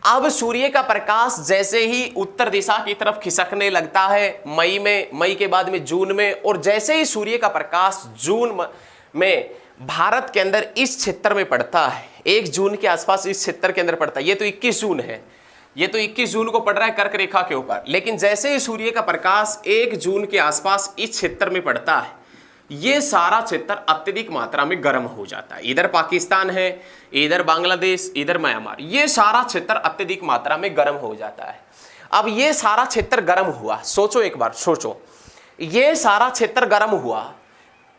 अब सूर्य का प्रकाश जैसे ही उत्तर दिशा की तरफ खिसकने लगता है मई में, मई के बाद में जून में, और जैसे ही सूर्य का प्रकाश जून में भारत के अंदर इस क्षेत्र में पड़ता है, 1 जून के आसपास इस क्षेत्र के अंदर पड़ता है। ये तो 21 जून है, ये तो 21 जून को पड़ रहा है कर्क रेखा के ऊपर। लेकिन जैसे ही सूर्य का प्रकाश 1 जून के आसपास इस क्षेत्र में पड़ता है, ये सारा क्षेत्र अत्यधिक मात्रा में गर्म हो जाता है। इधर पाकिस्तान है, इधर बांग्लादेश, इधर म्यांमार, ये सारा क्षेत्र अत्यधिक मात्रा में गर्म हो जाता है। अब ये सारा क्षेत्र गर्म हुआ, सोचो एक बार, सोचो, ये सारा क्षेत्र गर्म हुआ,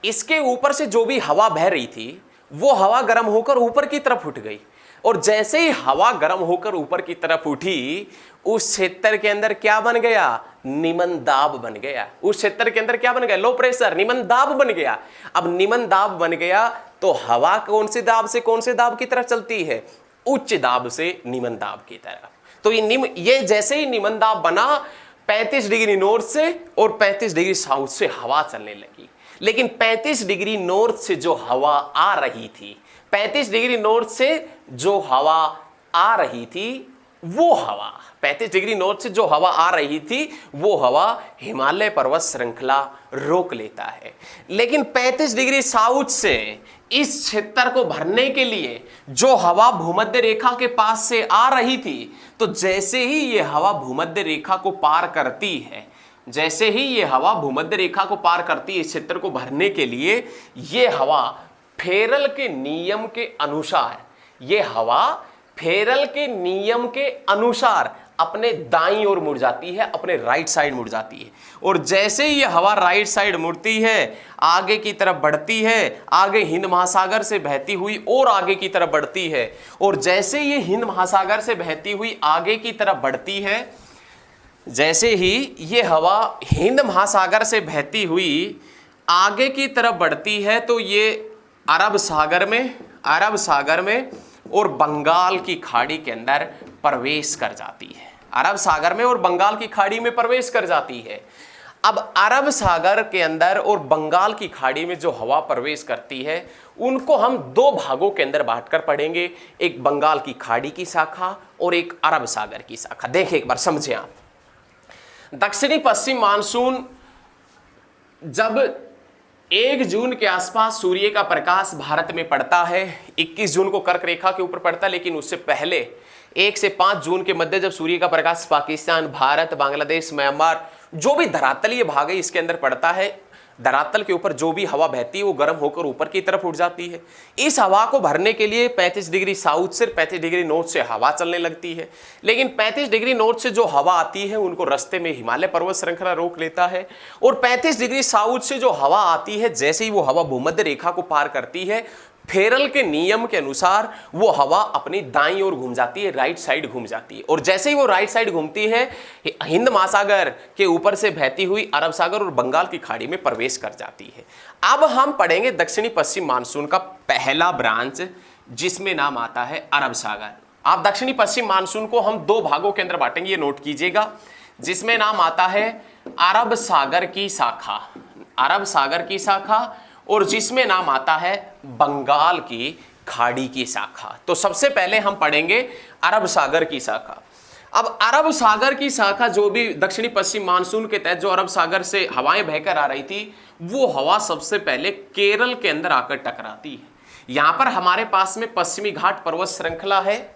इसके ऊपर से जो भी हवा बह रही थी वो हवा गर्म होकर ऊपर की तरफ उठ गई, और जैसे ही हवा गर्म होकर ऊपर की तरफ उठी, उस क्षेत्र के अंदर क्या बन गया? निम्न दाब बन गया। उस क्षेत्र के अंदर क्या बन गया? लो प्रेशर, निम्न दाब बन गया। अब निम्न दाब बन गया तो हवा कौन से दाब से कौन से दाब की तरफ चलती है? उच्च दाब से निम्न दाब की तरफ। तो ये जैसे ही निम्न दाब बना, 35 डिग्री नॉर्थ से और 35 डिग्री साउथ से हवा चलने लगी। लेकिन 35 डिग्री नॉर्थ से जो हवा आ रही थी, 35 डिग्री नॉर्थ से जो हवा आ रही थी, वो हवा 35 डिग्री नॉर्थ से जो हवा आ रही थी वो हवा हिमालय पर्वत श्रृंखला रोक लेता है। लेकिन 35 डिग्री साउथ से इस क्षेत्र को भरने के लिए जो हवा भूमध्य रेखा के पास से आ रही थी, तो जैसे ही ये हवा भूमध्य रेखा को पार करती है, जैसे ही ये हवा भूमध्य रेखा को पार करती है इस क्षेत्र को भरने के लिए, ये हवा फेरल के नियम के अनुसार, ये हवा फेरल के नियम के अनुसार अपने दाईं ओर मुड़ जाती है, अपने राइट साइड मुड़ जाती है। और जैसे ही ये हवा राइट साइड मुड़ती है, आगे की तरफ बढ़ती है, आगे हिंद महासागर से बहती हुई और आगे की तरफ बढ़ती है। और जैसे ये हिंद महासागर से बहती हुई आगे की तरफ बढ़ती है, जैसे ही ये हवा हिंद महासागर से बहती हुई आगे की तरफ बढ़ती है, तो ये अरब सागर में और बंगाल की खाड़ी के अंदर प्रवेश कर जाती है। अरब सागर में और बंगाल की खाड़ी में प्रवेश कर जाती है। अब अरब सागर के अंदर और बंगाल की खाड़ी में जो हवा प्रवेश करती है, उनको हम 2 भागों के अंदर बांटकर पढ़ेंगे, एक बंगाल की खाड़ी की शाखा और एक अरब सागर की शाखा। देखिए एक बार समझें आप। दक्षिणी पश्चिम मानसून जब 1 जून के आसपास सूर्य का प्रकाश भारत में पड़ता है, 21 जून को कर्क रेखा के ऊपर पड़ता है, लेकिन उससे पहले 1 से 5 जून के मध्य जब सूर्य का प्रकाश पाकिस्तान, भारत, बांग्लादेश, म्यांमार, जो भी धरातलीय भाग है इसके अंदर पड़ता है, धरातल के ऊपर जो भी हवा बहती है वो गर्म होकर ऊपर की तरफ उठ जाती है। इस हवा को भरने के लिए 35 डिग्री साउथ से 35 डिग्री नॉर्थ से हवा चलने लगती है। लेकिन 35 डिग्री नॉर्थ से जो हवा आती है उनको रास्ते में हिमालय पर्वत श्रृंखला रोक लेता है, और 35 डिग्री साउथ से जो हवा आती है, जैसे ही वो हवा भूमध्य रेखा को पार करती है, फेरल के नियम के अनुसार वो हवा अपनी दाईं ओर घूम जाती है, राइट साइड घूम जाती है। और जैसे ही वो राइट साइड घूमती है, हिंद महासागर के ऊपर से बहती हुई अरब सागर और बंगाल की खाड़ी में प्रवेश कर जाती है। अब हम पढ़ेंगे दक्षिणी पश्चिम मानसून का पहला ब्रांच, जिसमें नाम आता है अरब सागर। आप दक्षिणी पश्चिम मानसून को हम 2 भागों के अंदर बांटेंगे, ये नोट कीजिएगा, जिसमें नाम आता है अरब सागर की शाखा, अरब सागर की शाखा, और जिसमें नाम आता है बंगाल की खाड़ी की शाखा। तो सबसे पहले हम पढ़ेंगे अरब सागर की शाखा। अब अरब सागर की शाखा जो भी दक्षिणी पश्चिम मानसून के तहत जो अरब सागर से हवाएं बहकर आ रही थी, वो हवा सबसे पहले केरल के अंदर आकर टकराती है। यहां पर हमारे पास में पश्चिमी घाट पर्वत श्रृंखला है,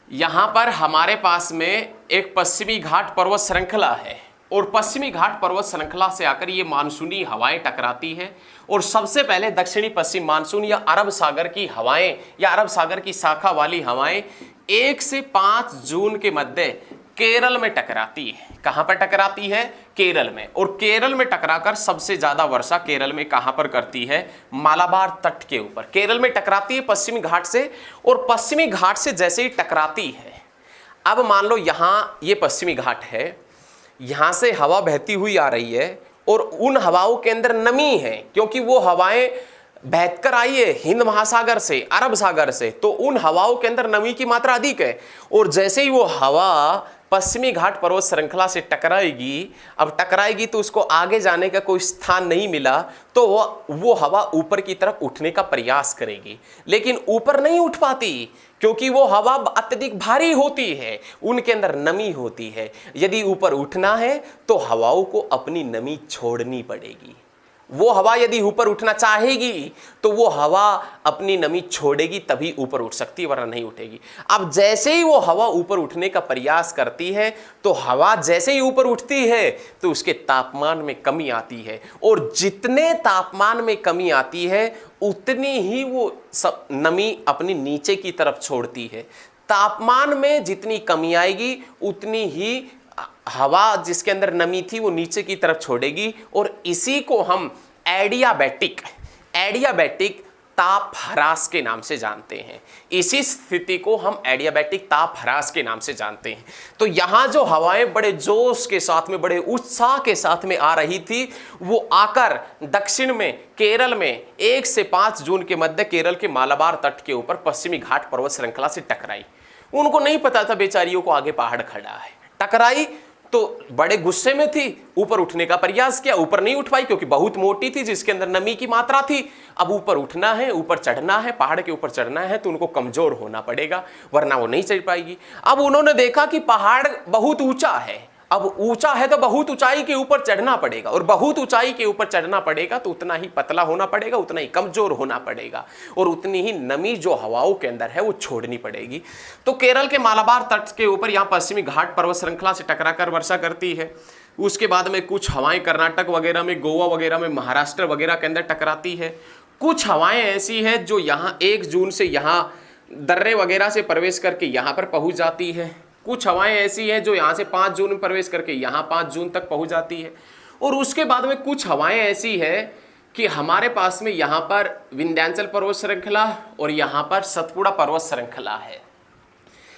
यहां पर हमारे पास में एक पश्चिमी घाट पर्वत श्रृंखला है और पश्चिमी घाट पर्वत श्रृंखला से आकर ये मानसूनी हवाएं टकराती है और सबसे पहले दक्षिणी पश्चिम मानसून या अरब सागर की हवाएं या अरब सागर की शाखा वाली हवाएं 1 से 5 जून के मध्य केरल में टकराती है। कहां पर टकराती है? केरल में। और केरल में टकराकर सबसे ज्यादा वर्षा केरल में कहां पर करती है? मालाबार तट के ऊपर केरल में टकराती है पश्चिमी घाट से। और पश्चिमी घाट से जैसे ही टकराती है, अब मान लो यहां ये पश्चिमी घाट है, यहां से हवा बहती हुई आ रही है और उन हवाओं के अंदर नमी है, क्योंकि वो हवाएं बहकर आई है हिंद महासागर से, अरब सागर से, तो उन हवाओं के अंदर नमी की मात्रा अधिक है। और जैसे ही वो हवा पश्चिमी घाट पर्वत श्रृंखला से टकराएगी, अब टकराएगी तो उसको आगे जाने का कोई स्थान नहीं मिला, तो वो हवा ऊपर की तरफ उठने का प्रयास करेगी, लेकिन ऊपर नहीं उठ पाती, क्योंकि वो हवा अत्यधिक भारी होती है, उनके अंदर नमी होती है। यदि ऊपर उठना है तो हवाओं को अपनी नमी छोड़नी पड़ेगी। वो हवा यदि ऊपर उठना चाहेगी तो वो हवा अपनी नमी छोड़ेगी, तभी ऊपर उठ सकती है, वरना नहीं उठेगी। अब जैसे ही वो हवा ऊपर उठने का प्रयास करती है, तो हवा जैसे ही ऊपर उठती है तो उसके तापमान में कमी आती है, और जितने तापमान में कमी आती है उतनी ही वो सब नमी अपनी नीचे की तरफ छोड़ती है। तापमान में जितनी कमी आएगी उतनी ही हवा जिसके अंदर नमी थी वो नीचे की तरफ छोड़ेगी, और इसी को हम एडियाबैटिक ताप ह्रास के नाम से जानते हैं। इसी स्थिति को हम एडियाबैटिक ताप ह्रास के नाम से जानते हैं। तो यहां जो हवाएं बड़े जोश के साथ में, बड़े उत्साह के साथ में आ रही थी, वो आकर दक्षिण में केरल में 1 से 5 जून के मध्य केरल के मालाबार तट के ऊपर पश्चिमी घाट पर्वत श्रृंखला से टकराई। उनको नहीं पता था बेचारियों को, आगे पहाड़ खड़ा है। टकराई तो बड़े गुस्से में थी, ऊपर उठने का प्रयास किया, ऊपर नहीं उठ पाई क्योंकि बहुत मोटी थी, जिसके अंदर नमी की मात्रा थी। अब ऊपर उठना है, ऊपर चढ़ना है, पहाड़ के ऊपर चढ़ना है, तो उनको कमजोर होना पड़ेगा, वरना वो नहीं चढ़ पाएगी। अब उन्होंने देखा कि पहाड़ बहुत ऊंचा है, अब ऊंचा है तो बहुत ऊंचाई के ऊपर चढ़ना पड़ेगा, और बहुत ऊंचाई के ऊपर चढ़ना पड़ेगा तो उतना ही पतला होना पड़ेगा, उतना ही कमजोर होना पड़ेगा, और उतनी ही नमी जो हवाओं के अंदर है वो छोड़नी पड़ेगी। तो केरल के मालाबार तट के ऊपर यहाँ पश्चिमी घाट पर्वत श्रृंखला से टकराकर वर्षा करती है। उसके बाद में कुछ हवाएं कर्नाटक वगैरह में, गोवा वगैरह में, महाराष्ट्र वगैरह के अंदर टकराती है। कुछ हवाएं ऐसी है जो यहाँ 1 जून से यहाँ दर्रे वगैरह से प्रवेश करके यहाँ पर पहुँच जाती है। कुछ हवाएं ऐसी हैं जो यहाँ से 5 जून में प्रवेश करके यहाँ 5 जून तक पहुँच जाती है। और उसके बाद में कुछ हवाएं ऐसी है कि हमारे पास में यहाँ पर विंध्याचल पर्वत श्रृंखला और यहाँ पर सतपुड़ा पर्वत श्रृंखला है,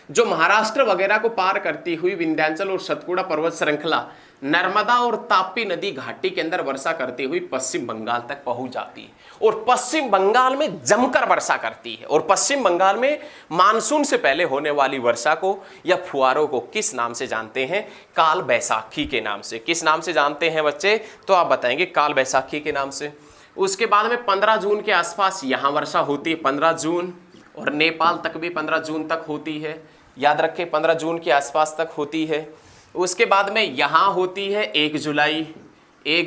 जो महाराष्ट्र वगैरह को पार करती हुई विंध्याचल और सतपुड़ा पर्वत श्रृंखला नर्मदा और ताप्ती नदी घाटी के अंदर वर्षा करती हुई पश्चिम बंगाल तक पहुंच जाती है, और पश्चिम बंगाल में जमकर वर्षा करती है। और पश्चिम बंगाल में मानसून से पहले होने वाली वर्षा को या फुहारों को किस नाम से जानते हैं? काल बैसाखी के नाम से। किस नाम से जानते हैं बच्चे? तो आप बताएंगे काल बैसाखी के नाम से। उसके बाद में 15 जून के आसपास यहाँ वर्षा होती है, 15 जून, और नेपाल तक भी 15 जून तक होती है। याद रखें 15 जून के आसपास तक होती है। उसके बाद में यहाँ होती है 1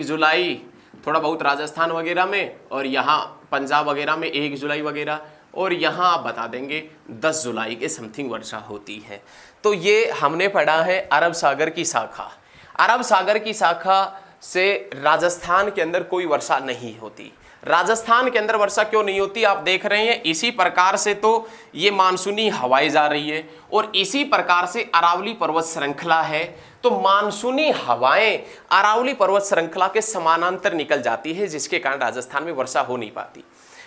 जुलाई थोड़ा बहुत राजस्थान वगैरह में, और यहाँ पंजाब वगैरह में 1 जुलाई वगैरह, और यहाँ आप बता देंगे 10 जुलाई के समथिंग वर्षा होती है। तो ये हमने पढ़ा है अरब सागर की शाखा। अरब सागर की शाखा से राजस्थान के अंदर कोई वर्षा नहीं होती। राजस्थान के अंदर वर्षा क्यों नहीं होती? आप देख रहे हैं इसी प्रकार से तो ये मानसूनी हवाएं जा रही है, और इसी प्रकार से अरावली पर्वत श्रृंखला है, तो मानसूनी हवाएं अरावली पर्वत श्रृंखला के समानांतर निकल जाती है, जिसके कारण राजस्थान में वर्षा हो नहीं पाती।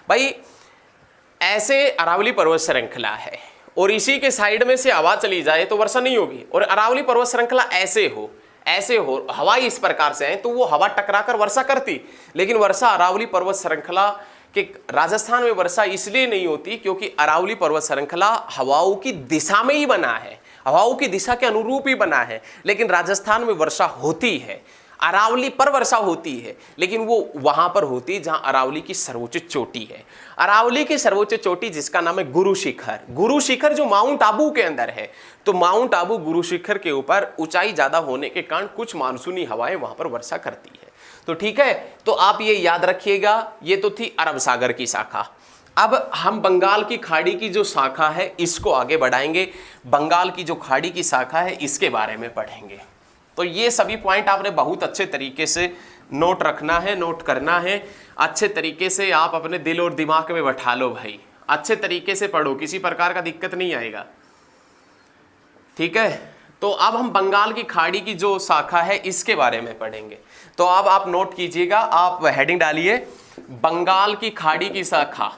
भाई ऐसे अरावली पर्वत श्रृंखला है और इसी के साइड में से हवा चली जाए तो वर्षा नहीं होगी, और अरावली पर्वत श्रृंखला ऐसे हो हवा इस प्रकार से है तो वो हवा टकराकर वर्षा करती, लेकिन वर्षा अरावली पर्वत श्रृंखला के राजस्थान में वर्षा इसलिए नहीं होती क्योंकि अरावली पर्वत श्रृंखला हवाओं की दिशा में ही बना है, हवाओं की दिशा के अनुरूप ही बना है, लेकिन राजस्थान में वर्षा होती है। अरावली पर वर्षा होती है, लेकिन वो वहां पर होती है जहां अरावली की सर्वोच्च चोटी है। अरावली की सर्वोच्च चोटी जिसका नाम है गुरु शिखर, गुरु शिखर जो माउंट आबू के अंदर है। तो माउंट आबू गुरु शिखर के ऊपर ऊंचाई ज्यादा होने के कारण कुछ मानसूनी हवाएं वहां पर वर्षा करती है। तो ठीक है, तो आप ये याद रखिएगा, ये तो थी अरब सागर की शाखा। अब हम बंगाल की खाड़ी की जो शाखा है इसको आगे बढ़ाएंगे। बंगाल की जो खाड़ी की शाखा है इसके बारे में पढ़ेंगे। तो ये सभी पॉइंट आपने बहुत अच्छे तरीके से नोट रखना है, नोट करना है। अच्छे तरीके से आप अपने दिल और दिमाग में बैठा लो भाई, अच्छे तरीके से पढ़ो, किसी प्रकार का दिक्कत नहीं आएगा। ठीक है, तो अब हम बंगाल की खाड़ी की जो शाखा है इसके बारे में पढ़ेंगे। तो अब आप नोट कीजिएगा, आप हेडिंग डालिए बंगाल की खाड़ी की शाखा।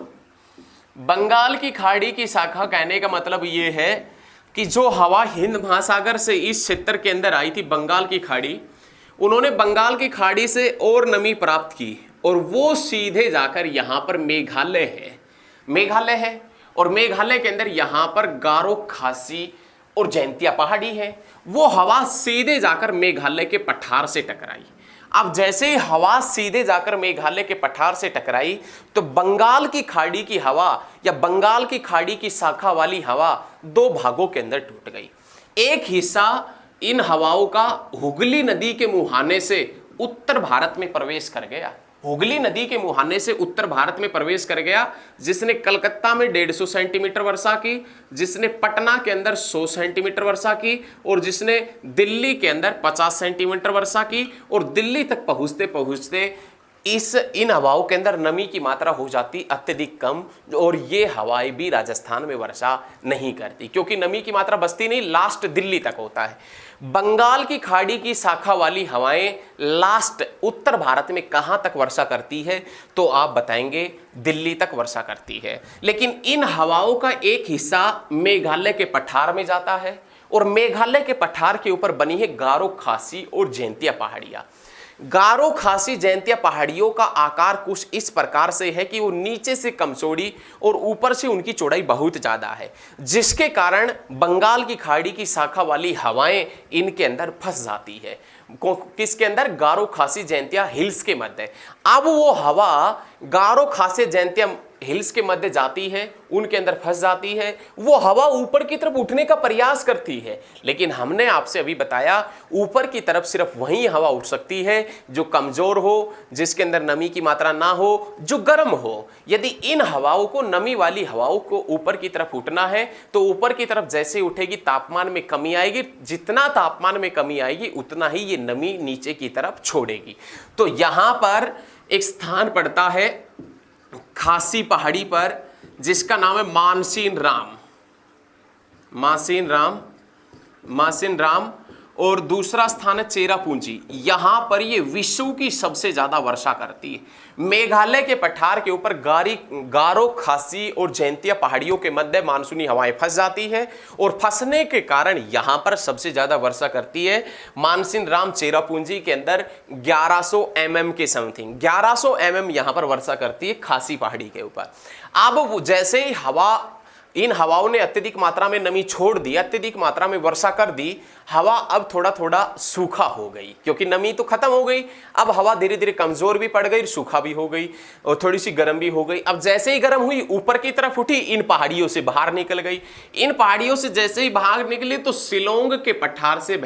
बंगाल की खाड़ी की शाखा कहने का मतलब ये है कि जो हवा हिंद महासागर से इस क्षेत्र के अंदर आई थी बंगाल की खाड़ी, उन्होंने बंगाल की खाड़ी से और नमी प्राप्त की और वो सीधे जाकर यहाँ पर मेघालय है और मेघालय के अंदर यहाँ पर गारो, खासी और जैंतिया पहाड़ी है। वो हवा सीधे जाकर मेघालय के पठार से टकराई। अब जैसे ही हवा सीधे जाकर मेघालय के पठार से टकराई तो बंगाल की खाड़ी की हवा या बंगाल की खाड़ी की शाखा वाली हवा दो भागों के अंदर टूट गई। एक हिस्सा इन हवाओं का हुगली नदी के मुहाने से उत्तर भारत में प्रवेश कर गया, हुगली नदी के मुहाने से उत्तर भारत में प्रवेश कर गया, जिसने कलकत्ता में 150 सेंटीमीटर वर्षा की, जिसने पटना के अंदर 100 सेंटीमीटर वर्षा की और जिसने दिल्ली के अंदर 50 सेंटीमीटर वर्षा की। और दिल्ली तक पहुंचते पहुंचते इन हवाओं के अंदर नमी की मात्रा हो जाती अत्यधिक कम और ये हवाएं भी राजस्थान में वर्षा नहीं करती क्योंकि नमी की मात्रा बचती नहीं, लास्ट दिल्ली तक होता है। बंगाल की खाड़ी की शाखा वाली हवाएं लास्ट उत्तर भारत में कहां तक वर्षा करती है तो आप बताएंगे दिल्ली तक वर्षा करती है। लेकिन इन हवाओं का एक हिस्सा मेघालय के पठार में जाता है और मेघालय के पठार के ऊपर बनी है गारो, खासी और जैंतिया पहाड़ियां। गारो, खासी, जैंतिया पहाड़ियों का आकार कुछ इस प्रकार से है कि वो नीचे से कम चौड़ी और ऊपर से उनकी चौड़ाई बहुत ज्यादा है, जिसके कारण बंगाल की खाड़ी की शाखा वाली हवाएं इनके अंदर फंस जाती है। किसके अंदर? गारो, खासी, जैंतिया हिल्स के मध्य। अब वो हवा गारो, खासी, जैंतिया हिल्स के मध्य जाती है, उनके अंदर फंस जाती है। वो हवा ऊपर की तरफ उठने का प्रयास करती है, लेकिन हमने आपसे अभी बताया ऊपर की तरफ सिर्फ वही हवा उठ सकती है जो कमजोर हो, जिसके अंदर नमी की मात्रा ना हो, जो गर्म हो। यदि इन हवाओं को, नमी वाली हवाओं को ऊपर की तरफ उठना है तो ऊपर की तरफ जैसे उठेगी तापमान में कमी आएगी, जितना तापमान में कमी आएगी उतना ही ये नमी नीचे की तरफ छोड़ेगी। तो यहां पर एक स्थान पड़ता है खासी पहाड़ी पर जिसका नाम है मासिन राम और दूसरा स्थान है चेरापूंजी। यहां पर ये विश्व की सबसे ज्यादा वर्षा करती है। मेघालय के पठार के ऊपर गारो, खासी और जैंतिया पहाड़ियों के मध्य मानसूनी हवाएं फंस जाती है और फंसने के कारण यहां पर सबसे ज्यादा वर्षा करती है मानसिन राम चेरापूंजी के अंदर 1100 mm के समथिंग 1100 mm यहां पर वर्षा करती है खासी पहाड़ी के ऊपर। अब जैसे ही इन हवाओं ने अत्यधिक मात्रा में नमी छोड़ दी, अत्यधिक मात्रा में वर्षा कर दी, हवा अब थोड़ा थोड़ा सूखा हो गई क्योंकि नमी तो खत्म हो गई। अब हवा धीरे धीरे कमजोर भी पड़ गई, सूखा भी हो गई और थोड़ी सी गर्म भी हो गई। अब जैसे ही गर्म हुई ऊपर की तरफ उठी, इन पहाड़ियों से बाहर निकल गई। इन पहाड़ियों से जैसे ही बाहर निकली तो शिलोंग के पठार से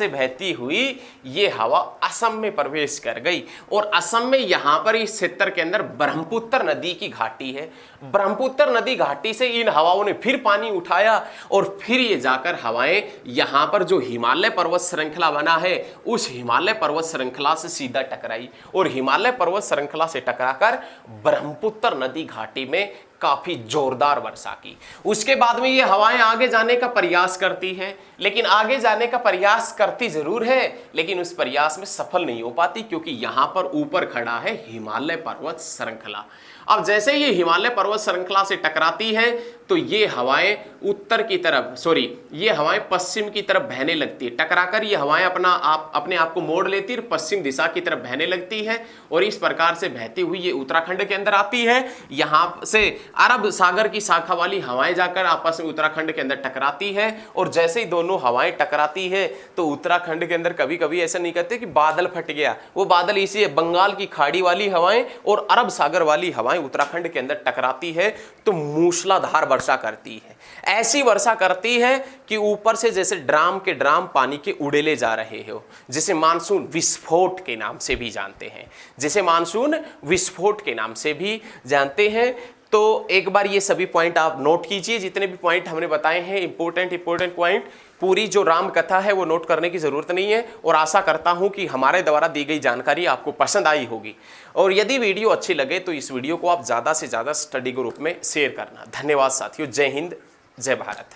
बहती हुई ये हवा असम में प्रवेश कर गई और असम में यहां पर इस क्षेत्र के अंदर ब्रह्मपुत्र नदी की घाटी है। ब्रह्मपुत्र नदी घाटी से इन हवाओं ने फिर पानी उठाया और फिर ये जाकर हवाएं यहां पर जो हिमालय पर्वत श्रृंखला बना है उस हिमालय पर्वत श्रृंखला से सीधा टकराई और हिमालय पर्वत श्रृंखला से टकराकर ब्रह्मपुत्र नदी घाटी में काफी जोरदार वर्षा की। उसके बाद में ये हवाएं आगे जाने का प्रयास करती हैं, लेकिन आगे जाने का प्रयास करती जरूर है लेकिन उस प्रयास में सफल नहीं हो पाती क्योंकि यहां पर ऊपर खड़ा है हिमालय पर्वत श्रृंखला। अब जैसे ये हिमालय पर्वत श्रृंखला से टकराती है तो ये हवाएं उत्तर की तरफ, सॉरी, ये हवाएं पश्चिम की तरफ बहने लगती है। टकराकर ये हवाएं अपने आप को मोड़ लेती है, पश्चिम दिशा की तरफ बहने लगती है और इस प्रकार से बहती हुई ये उत्तराखंड के अंदर आती है। यहां से अरब सागर की शाखा वाली हवाएं जाकर आपस में उत्तराखंड के अंदर टकराती है और जैसे ही दोनों हवाएं टकराती है तो उत्तराखंड के अंदर कभी कभी ऐसा नहीं कहते कि बादल फट गया, वो बादल इसी बंगाल की खाड़ी वाली हवाएं और अरब सागर वाली हवाएं उत्तराखंड के अंदर टकराती है तो मूसलाधार वर्षा करती है। ऐसी वर्षा करती है कि ऊपर से जैसे ड्राम के ड्राम पानी के उड़ेले जा रहे हो, जिसे मानसून विस्फोट के नाम से भी जानते हैं, जिसे मानसून विस्फोट के नाम से भी जानते हैं। तो एक बार ये सभी पॉइंट आप नोट कीजिए, जितने भी पॉइंट हमने बताए हैं इंपॉर्टेंट पॉइंट, पूरी जो राम कथा है वो नोट करने की जरूरत नहीं है। और आशा करता हूं कि हमारे द्वारा दी गई जानकारी आपको पसंद आई होगी। और यदि वीडियो अच्छी लगे तो इस वीडियो को आप ज़्यादा से ज़्यादा स्टडी ग्रुप में शेयर करना। धन्यवाद साथियों। जय हिंद, जय भारत।